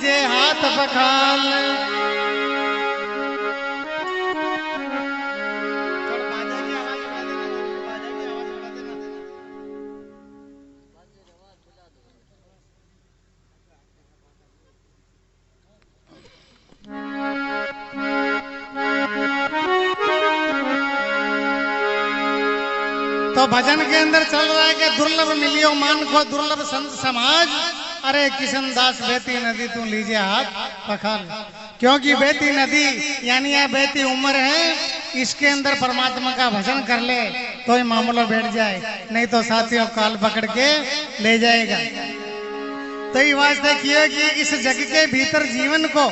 लीजिए हाथ पखाल। तो भजन के अंदर चल रहा है कि दुर्लभ मिलियो मान को दुर्लभ संत समाज। अरे किशन दास बहती नदी तू लीजिए हाथ पखाल। क्योंकि बहती नदी यानी यह बहती उम्र है, इसके अंदर परमात्मा का भजन कर ले तो ये मामला बैठ जाए, नहीं तो साथियों काल पकड़ के ले जाएगा। तो ये वास्ते किए कि इस जग के भीतर जीवन को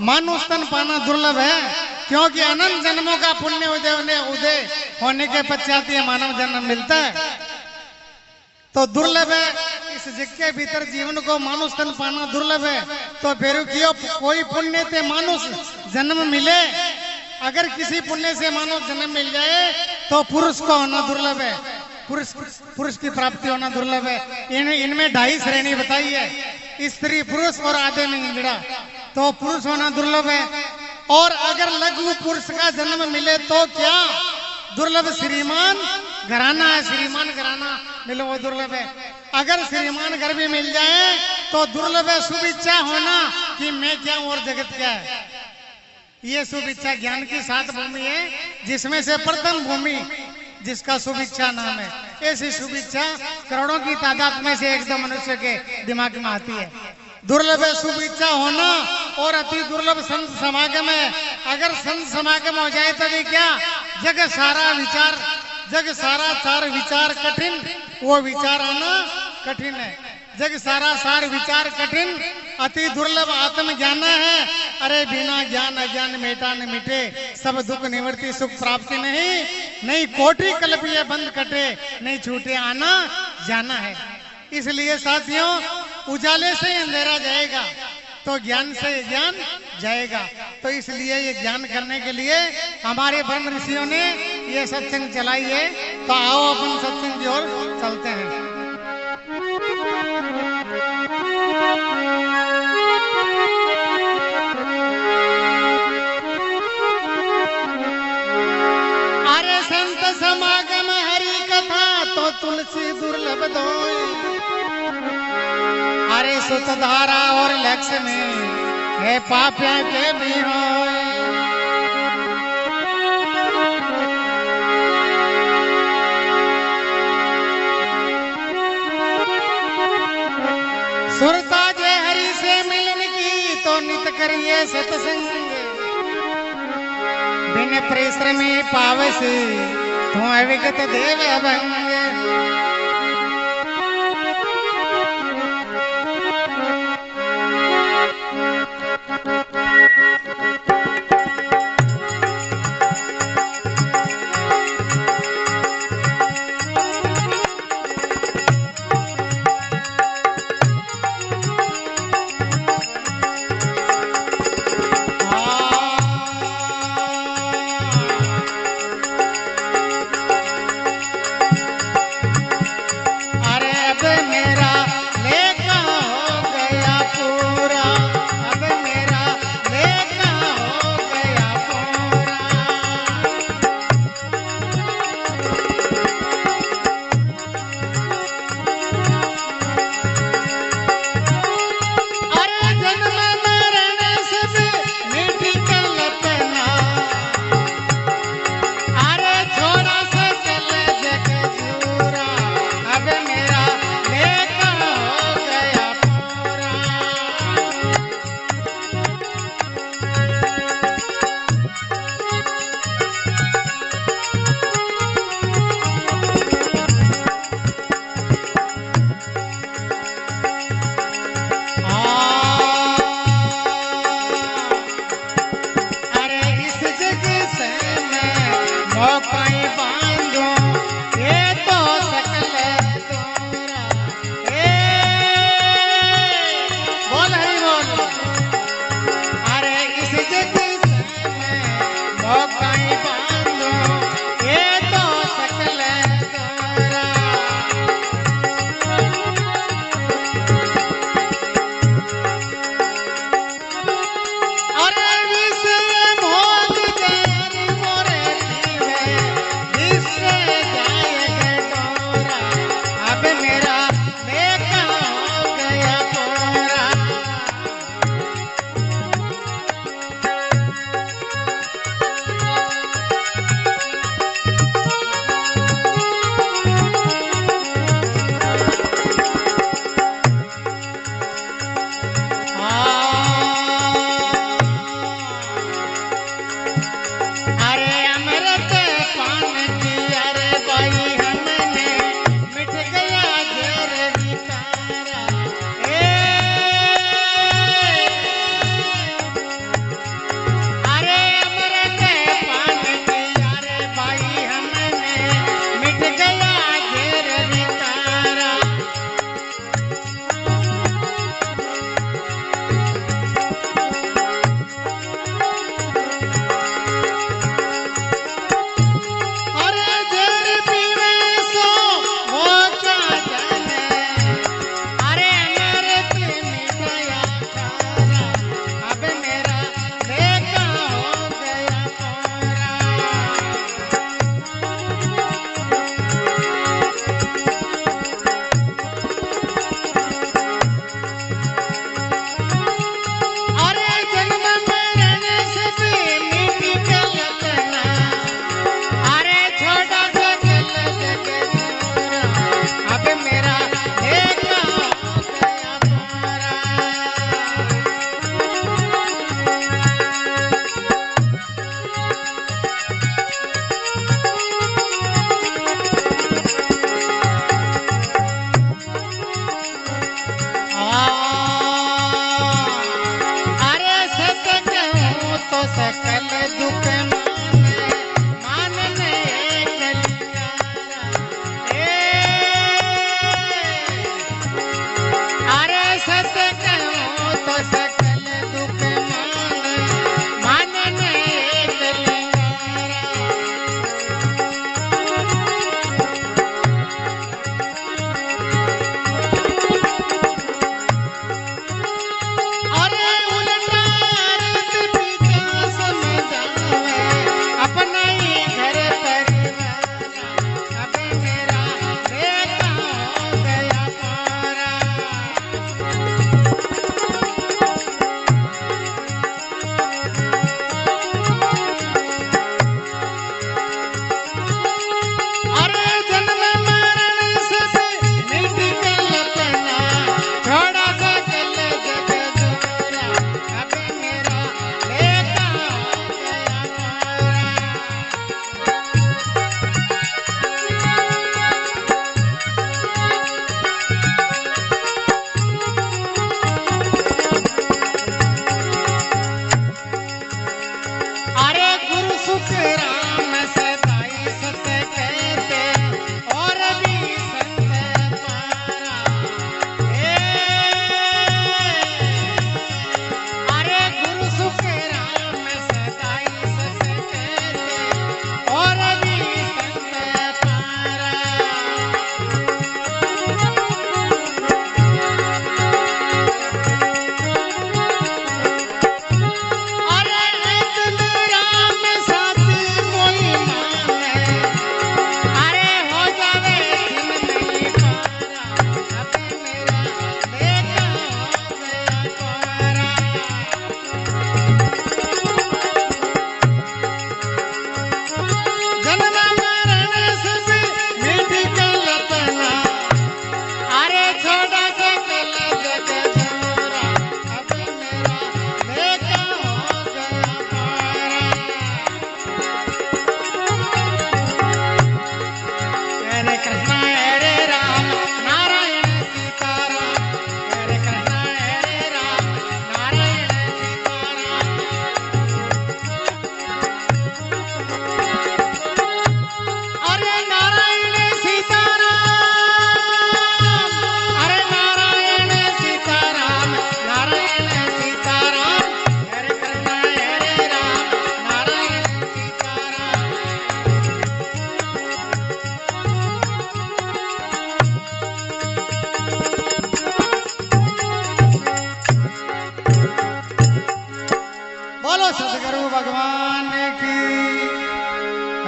मानुष तन पाना दुर्लभ है, क्योंकि अनंत जन्मों का पुण्य उदय होने के पश्चात ये मानव जन्म मिलता है। तो दुर्लभ है इस जग के भीतर जीवन को मानुष तन पाना दुर्लभ है। तो फिर क्यों कोई पुण्य से मानुष जन्म मिले, अगर किसी पुण्य से मानव जन्म मिल जाए तो पुरुष को होना दुर्लभ है, पुरुष की प्राप्ति होना दुर्लभ है। इनमें 2.5 श्रेणी बताई है, स्त्री पुरुष और आधे में इंजड़ा। तो पुरुष होना दुर्लभ है। और अगर लघु पुरुष का जन्म मिले तो क्या दुर्लभ श्रीमान घराना है, श्रीमान घराना मिले वो दुर्लभ है। अगर श्रीमान घर भी मिल जाए तो दुर्लभ है शुभ इच्छा होना कि मैं क्या हूं और जगत क्या है। ये शुभ इच्छा ज्ञान की 7 भूमि है, जिसमें से प्रथम भूमि जिसका शुभ इच्छा नाम है। ऐसी शुभ इच्छा करोड़ों की तादाद में से एकदम मनुष्य के दिमाग में आती है। दुर्लभ है शुभ इच्छा होना और अति दुर्लभ संत समागम है। अगर संत समागम हो जाए तो भी क्या जग सारा सार विचार कठिन, वो विचार आना कठिन है। जग सारा सार विचार कठिन, अति दुर्लभ आत्म ज्ञान है। अरे बिना ज्ञान अज्ञान मेटा न मिटे, सब दुख निवृत्ति सुख प्राप्ति नहीं कोटि कल्प ये बंद कटे, नहीं छूटे आना जाना है। इसलिए साथियों उजाले से अंधेरा जाएगा तो ज्ञान से ज्ञान जाएगा। तो इसलिए ये ज्ञान करने के लिए हमारे ब्रह्म ऋषियों ने ये सत्संग चलाई है। तो आओ अपन सत्संग की ओर चलते हैं। अरे संत समागम हरि कथा तो तुलसी दुर्लभ दोई। अरे सुत धारा और लक्ष्मी है पापिया के भी हो। सुरता जे हरि से मिलन की तो नित करिए सत्संग। बिन परिश्रमी पावसी तू अविगत देव अभंग। तो सकल दुख मानने अरे सत्य कहूं तो सकल दुख मानने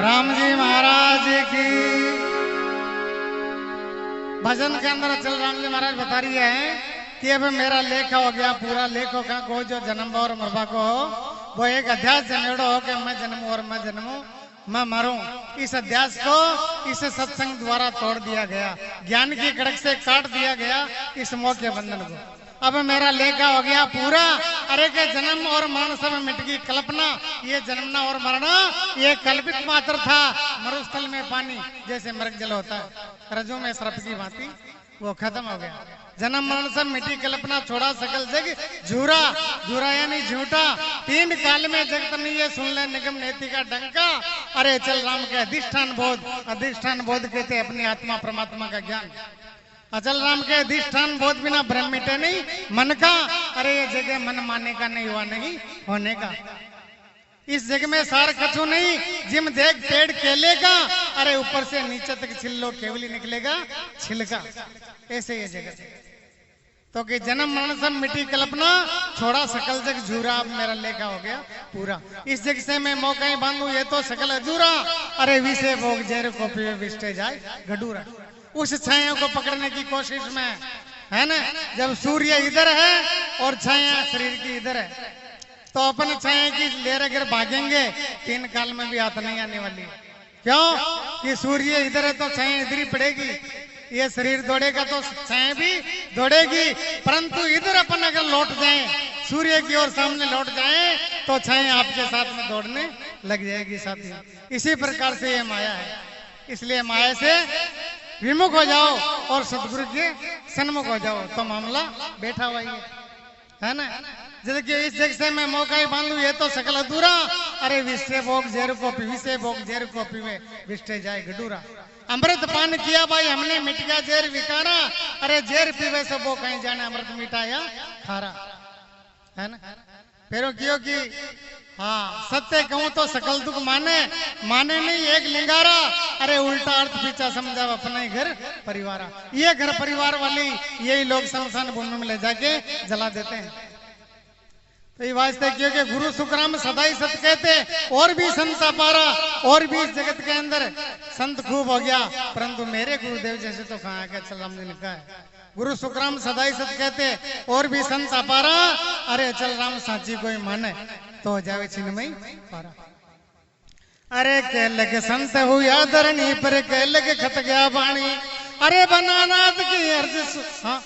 राम जी महाराज की। भजन के अंदर अचल राम जी महाराज बता रही है कि अब मेरा लेख हो गया पूरा। लेखों का को जो जन्म और मरबा को हो वो एक अध्यास जनेड़ो हो कि मैं जन्मू और मैं जन्मू मैं मरूं। इस अध्यास को इस सत्संग द्वारा तोड़ दिया गया, ज्ञान की कड़क से काट दिया गया इस मोह के बंधन को। अब मेरा लेखा हो गया पूरा। अरे के जन्म और मरण सब मिट गई कल्पना, ये जन्मना और मरना ये कल्पित मात्र था। मरुस्थल में पानी जैसे मृग जल होता है रजू में सर्प की भांति वो खत्म हो गया। जन्म मरण सब मिटी कल्पना छोड़ा सकल जग झूरा। झूरा यानी झूठा। तीन काल में जगत नहीं ये सुन ले निगम नेति का डंका। अरे चल राम के अधिष्ठान बोध। अधिष्ठान बोध कहते अपनी आत्मा परमात्मा का ज्ञान। अचल राम के अधिष्ठान बोध बिना ब्रह्म मिटे नहीं मन का। अरे ये जगह मन माने का नहीं हुआ नहीं होने का। इस जग में सार कछु नहीं जिम देख पेड़ केले का। अरे ऊपर से नीचे तक छिल्लो केवली निकलेगा छिलका। ऐसे ये जगत तो कि जन्म मरण सब मिटी कल्पना छोड़ा सकल जग झूरा। अब मेरा लेखा हो गया पूरा। इस जग से मैं मौका ही बांधू ये तो सकल अजूरा। अरे विषय भोग जैर कॉपी में विष्टे जाए गडूरा। उस छाया को पकड़ने की कोशिश में है ना। जब सूर्य इधर है और छाया शरीर की इधर है तो अपन छाया की लेर अगर भागेंगे तीन काल में भी हाथ नहीं आने वाली। क्यों कि सूर्य इधर है तो छाया इधर ही पड़ेगी। ये शरीर दौड़ेगा तो छाया भी दौड़ेगी। परंतु इधर अपन अगर लौट जाए सूर्य की ओर सामने लौट जाए तो छाया आपके साथ में दौड़ने लग जाएगी साथी। इसी प्रकार से ये माया है। इसलिए माया से विमुख हो जाओ और सदगुरु के सन्मुख हो जाओ तो मामला बैठा हुआ है ना। जैसे कि इस जग से मैं मौका ही बांधू ये तो सकल अधूरा। अरे विष्टे भोग जेर को पी, विषे भोग जेर को पीवे, विष्टे जाए गडूरा। अमृत पान किया भाई हमने, मिट गया जेर विकारा। अरे जेर पीवे से वो कहीं जाने अमृत मिटाया खारा, है ना। फिर क्यों कि हाँ सत्य कहूं तो सकल दुख माने, माने नहीं एक लिंगारा। अरे उल्टा अर्थ पीछा समझा अपना ही घर परिवार। ये घर परिवार वाली यही लोग शमशान भूमि में ले जाके जला देते हैं। तो ये वास्ते क्योंकि गुरु सुखराम सदाई सत कहते, और भी संत अपारा, और भी इस जगत के अंदर संत खूब हो गया, परंतु मेरे गुरुदेव जैसे तो कहाँ क्या चल हमने लिखा है। गुरु सुखराम सदाई सत कहते, और भी संत अपारा। अरे चल राम साची कोई माने तो हो जावे छिन्मय पारा। अरे कह लगे संत हुआ धरणी पर, कह लगे खत गया वाणी। अरे बनानाथ की अर्ज, हाँ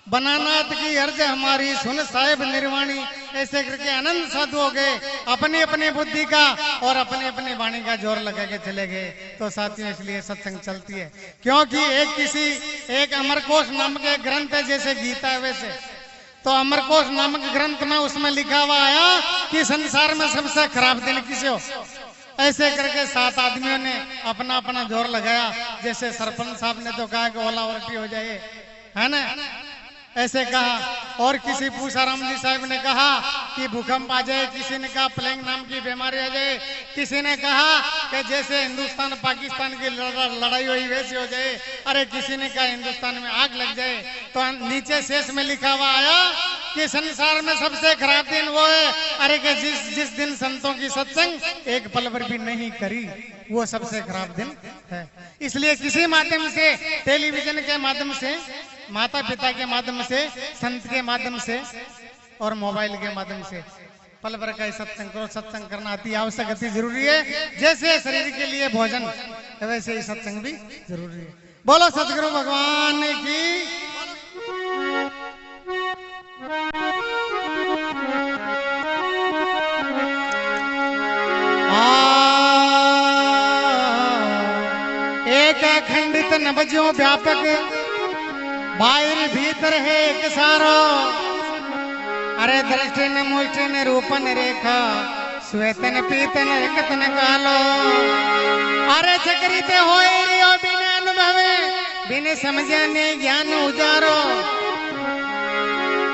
बनानाथ की अर्ज हमारी सुन साहेब निर्वाणी। ऐसे करके आनंद साधु हो गए, अपनी अपनी बुद्धि का और अपनी अपनी वाणी का जोर लगा के चले गए। तो साथियों इसलिए सत्संग चलती है, क्योंकि एक अमरकोश नामक एक ग्रंथ है, जैसे गीता है वैसे। तो अमरकोश नामक ग्रंथ में उसमें लिखा हुआ आया कि संसार में सबसे खराब दिन किसे हो। ऐसे करके 7 आदमियों ने अपना अपना जोर लगाया। जैसे सरपंच साहब ने तो कहा कि ओला उल्टी हो जाए, है ना, ऐसे कहा। और किसी पूछाराम जी साहब ने कहा कि भूकंप आ जाए, किसी ने कहा प्लेग नाम की बीमारी आ जाए, किसी ने कहा कि जैसे हिंदुस्तान पाकिस्तान की लड़ाई हुई वैसी हो जाए। अरे किसी ने कहा हिंदुस्तान में आग लग जाए। तो नीचे शेष में लिखा हुआ आया कि संसार में सबसे खराब दिन वो है, अरे कि जिस दिन संतों की सत्संग एक पल भर भी नहीं करी, वो सबसे खराब दिन है। इसलिए किसी माध्यम से, टेलीविजन के माध्यम से, माता पिता के माध्यम से, संत के माध्यम से और मोबाइल के माध्यम से पल भर का सत्संग करो। सत्संग करना अति आवश्यक, अति जरूरी है। जैसे शरीर के लिए भोजन वैसे ही सत्संग भी जरूरी है। बोलो सतगुरु भगवान की। एक अखंडित नभजो व्यापक, बाहर भीतर है एक सारो। अरे दृष्टि न मुष्टि न रूप न रेखा, श्वेतन पीतन रकतन कालो। अरे चक्रित होए रियो बिना अनुभवे, बिना समझे ने ज्ञान उजारो।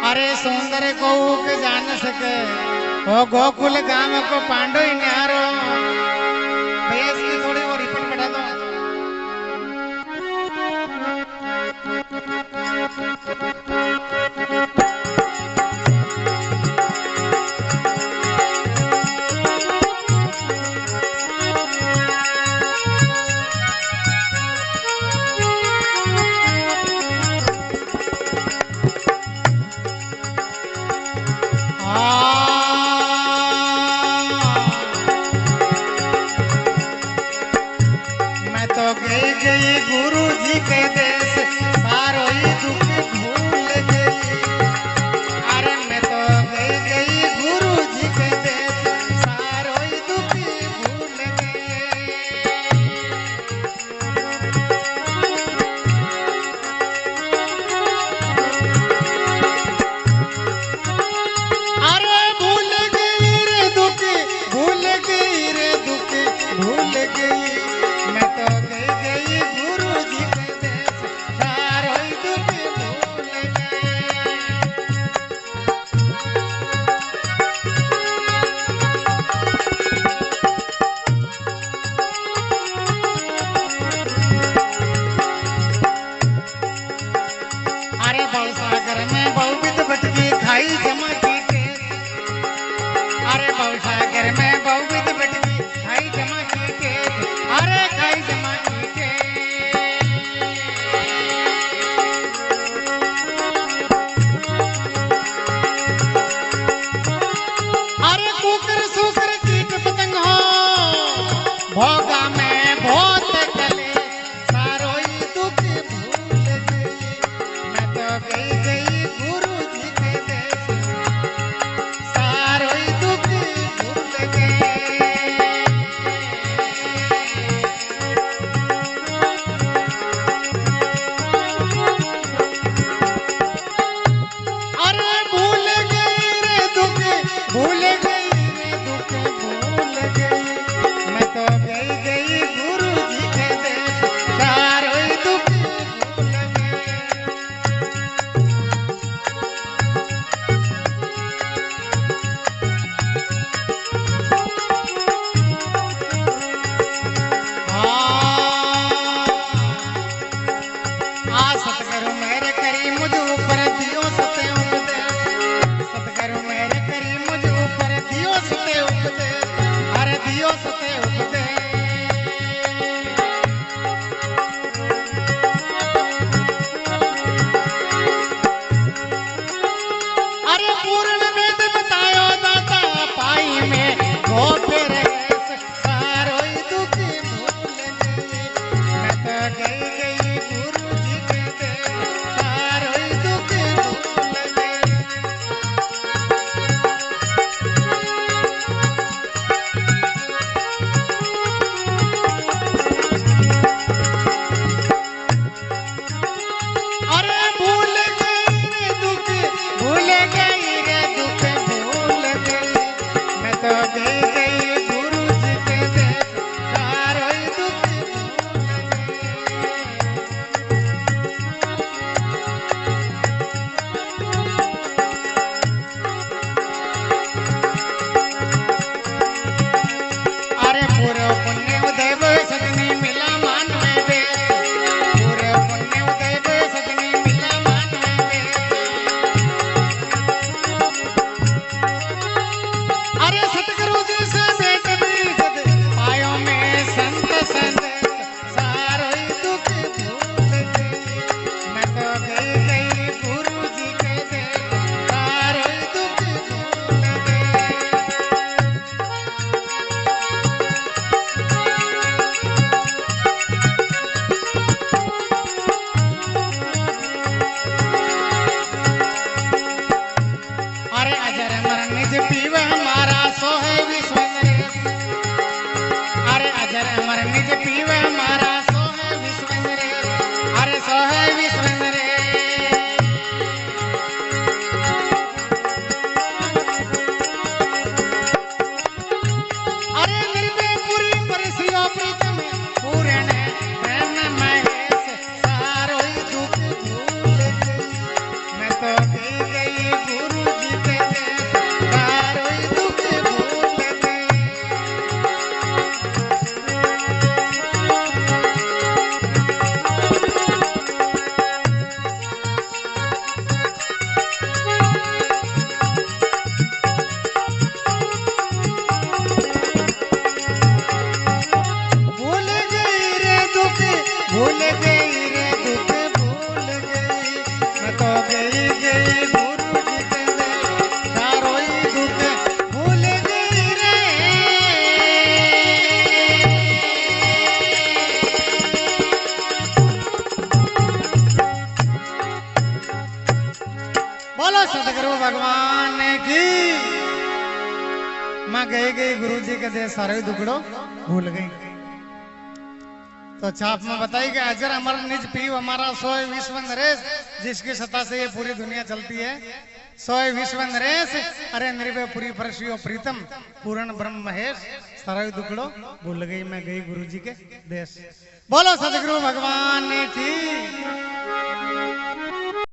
अरे सौंदर्य को के जान सके, हो गोकुल गांव को पांडो ही न्यारो। भैया इसकी थोड़ी वो रिपोर्ट बढ़ा दो। मैं तो गई गुरु जी के देश, सारो ही दुख भूल भूल गई रे दुख भूल गई, मैं तो गई गई गुरु जी के देश, सारो ही दुख भूल गई। सतगुरु मेरे करी मुझ ऊपर दियो सते उपदेश, सतगुरु मेरे करी मुझ ऊपर दियो सते उपदेश, अरे दियो सते उपदेश। अरे पूर्ण वेद बतायो दाता पाई में गो फेरे सारो ही दुख भूल गई, मैं तो गई गई गुरु जी के देश, सारो ही दुख भूल गई। अरे भूल गई रे दुख भूल गई रे दुख भूल गई, मैं तो गई गई गुरु जी के देश, सारो ही दुख भूल गई। अरे पूरे पुण्य उदय सजनी मिला मान में बे, पूरे पुण्य उदय सजनी मिला मान में बे। अरे सतगुरु जी से भेंट मिली सद आयो में संत संदेश, सारो ही दुख भूल गई, मैं तो गई गई गुरु जी के देश, सारो ही दुख भूल गई। अरे अजर अमर निज पीव हमारा सोहे विश्व नरेश, अरे अजर अमर निज पीव हमारा सोहे विश्व नरेश, अरे सोहे विश्व नरेश। अरे निर्भय पुरी परसियो प्रीतम पूर्ण प्रेम महेश, सारो ही दुख भूल गई, मैं तो गई गई गुरु जी के देश, सारो ही दुख भूल गई। भूल गई रे दुख भूल गई रे दुख भूल गई, मैं तो गई गई गुरु जी के देश, सारो ही दुख भूल गई रे। बोलो सतगुरु भगवान की। मैं गई गई गुरु जी के देश, सारो ही दुखड़ो भूल गई। तो छाप में बताई कि अजर अमर निज पीव हमारा सोए विश्व नरेश, जिसकी सत्ता से ये पूरी दुनिया चलती है, सोए विश्व नरेश। अरे निर्भय पुरी परसियो प्रीतम पूर्ण ब्रह्म महेश, सारा ही दुखड़ो भूल गई, मैं गई गुरु जी के देश। बोलो सतगुरु भगवान की।